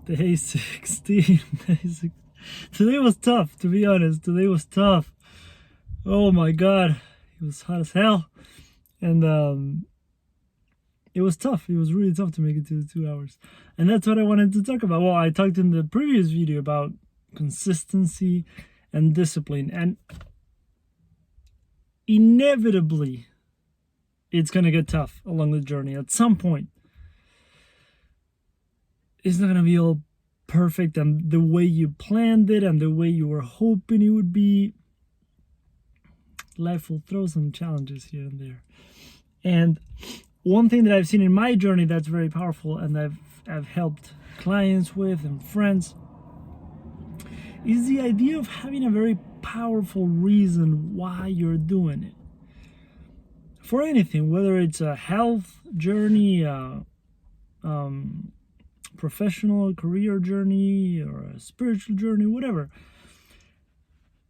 Day 16. Today was tough, to be honest. Today was tough. Oh my god. It was hot as hell. And it was tough. It was really tough to make it to the 2 hours. And that's what I wanted to talk about. Well, I talked in the previous video about consistency and discipline. And inevitably, it's going to get tough along the journey at some point. It's not going to be all perfect and the way you planned it and the way you were hoping it would be. Life will throw some challenges here and there. And one thing that I've seen in my journey that's very powerful and I've helped clients with and friends is the idea of having a very powerful reason why you're doing it. For anything, whether it's a health journey, professional career journey, or a spiritual journey, whatever.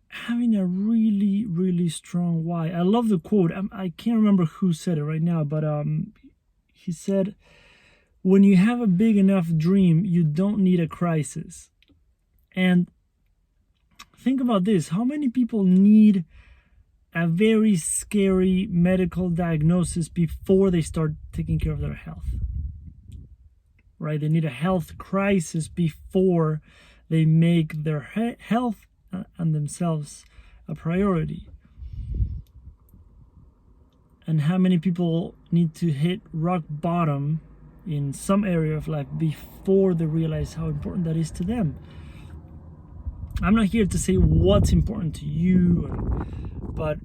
Having a really, really strong why. I love the quote. I can't remember who said it right now, but he said, when you have a big enough dream, you don't need a crisis. And think about this. How many people need a very scary medical diagnosis before they start taking care of their health? Right? They need a health crisis before they make their health and themselves a priority. And how many people need to hit rock bottom in some area of life before they realize how important that is to them? I'm not here to say what's important to you, but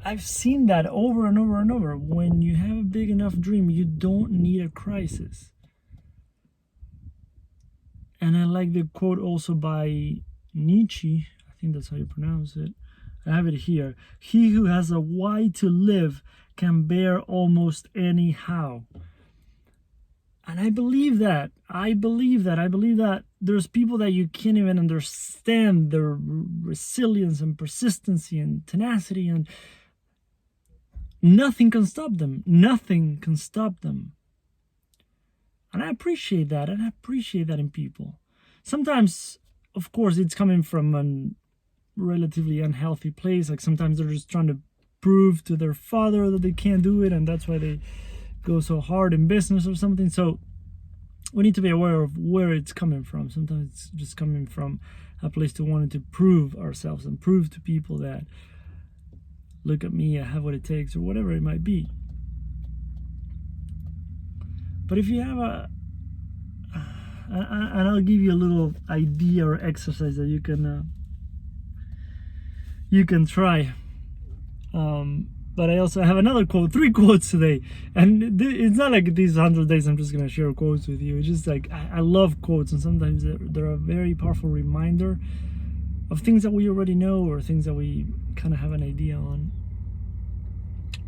I've seen that over and over and over. When you have a big enough dream, you don't need a crisis. And I like the quote also by Nietzsche. I think that's how you pronounce it. I have it here. He who has a why to live can bear almost any how. And I believe that. I believe that there's people that you can't even understand their resilience and persistency and tenacity, and nothing can stop them. Nothing can stop them. And I appreciate that. And I appreciate that in people. Sometimes, of course, it's coming from a relatively unhealthy place. Like sometimes they're just trying to prove to their father that they can't do it, and that's why they go so hard in business or something. So we need to be aware of where it's coming from. Sometimes it's just coming from a place to wanting to prove ourselves and prove to people that, look at me, I have what it takes, or whatever it might be. But if you have and I'll give you a little idea or exercise that you can try. But I also have another quote, 3 quotes today. And it's not like these 100 days I'm just going to share quotes with you. It's just like, I love quotes, and sometimes they're a very powerful reminder of things that we already know or things that we kind of have an idea on.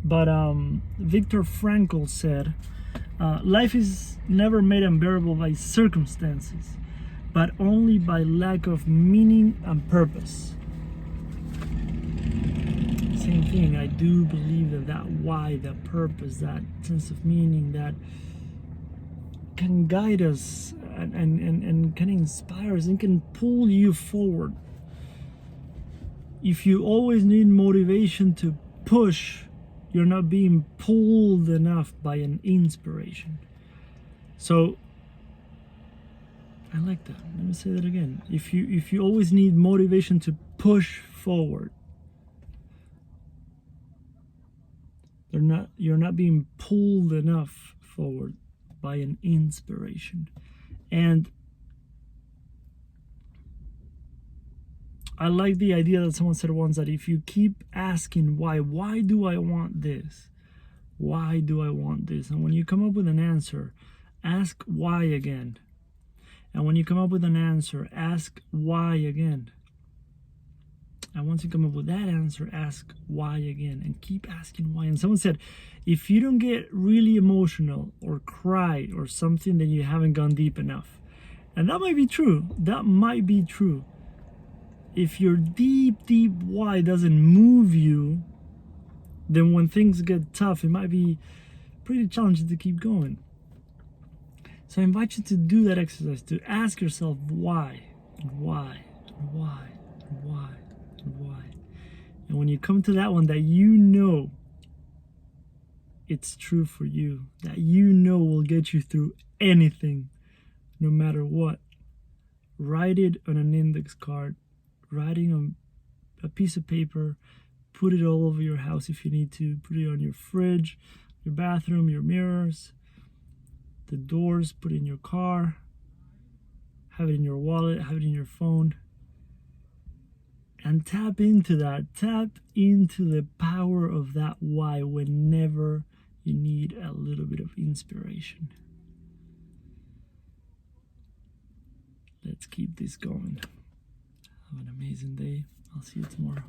But Viktor Frankl said, life is never made unbearable by circumstances, but only by lack of meaning and purpose. Same thing. I do believe that why, that purpose, that sense of meaning that can guide us and can inspire us and can pull you forward. If you always need motivation to push, you're not being pulled enough by an inspiration. So I like that. Let me say that again. If you always need motivation to push forward, you're not being pulled enough forward by an inspiration. And I like the idea that someone said once, that if you keep asking why do I want this? Why do I want this? And when you come up with an answer, ask why again. And when you come up with an answer, ask why again. And once you come up with that answer, ask why again, and keep asking why. And someone said, if you don't get really emotional or cry or something, then you haven't gone deep enough. And that might be true. That might be true. If your deep why doesn't move you, then when things get tough, it might be pretty challenging to keep going. So I invite you to do that exercise, to ask yourself why, and why, and why, and why, and why. And when you come to that one that you know it's true for you, that you know will get you through anything, no matter what, write it on an index card, writing on a piece of paper, put it all over your house if you need to, put it on your fridge, your bathroom, your mirrors, the doors, put it in your car, have it in your wallet, have it in your phone, and tap into that. Tap into the power of that why whenever you need a little bit of inspiration. Let's keep this going. Have an amazing day. I'll see you tomorrow.